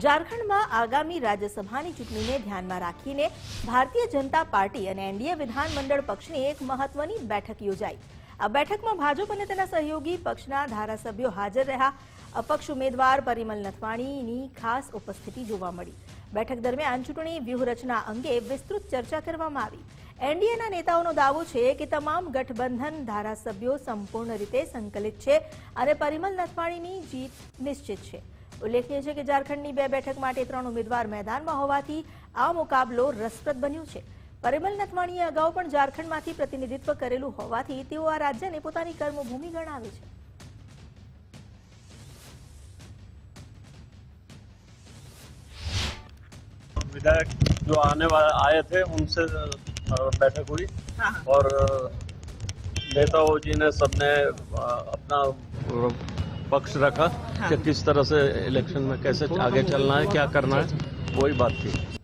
ઝારખંડમાં આગામી રાજ્યસભાની ચૂંટણીને ધ્યાનમાં રાખીને ભારતીય જનતા પાર્ટી અને એનડીએ વિધાનમંડળ પક્ષની એક મહત્વની બેઠક યોજાઈ। આ બેઠકમાં ભાજપ અને તેના સહયોગી પક્ષના ધારાસભ્યો હાજર રહ્યા। અપક્ષ ઉમેદવાર પરિમલ નથવાણીની ખાસ ઉપસ્થિતિ જોવા મળી। બેઠક દરમિયાન ચૂંટણી વ્યૂહરચના અંગે વિસ્તૃત ચર્ચા કરવામાં આવી। એનડીએના નેતાઓનો દાવો છે કે તમામ ગઠબંધન ધારાસભ્યો સંપૂર્ણ રીતે સંકલિત છે અને પરિમલ નથવાણીની જીત નિશ્ચિત છે। ઉલ્લેખનીય છે કે ઝારખંડની 2 બેઠક માટે 3 ઉમેદવાર મેદાનમાં હોવાથી આ મુકાબલો રસપ્રદ બન્યો છે। પરિમલ નથવાણીએ અગાઉ પણ ઝારખંડમાંથી પ્રતિનિધિત્વ કરેલું હોવાથી તેઓ આ રાજ્યને પોતાની કર્મભૂમિ ગણાવે છે। विधायक जो आए थे उनसे बैठक हुई और नेताओं जी ने सबने अपना पक्ष रखा कि किस तरह से इलेक्शन में कैसे आगे चलना है, क्या करना है, वही बात थी।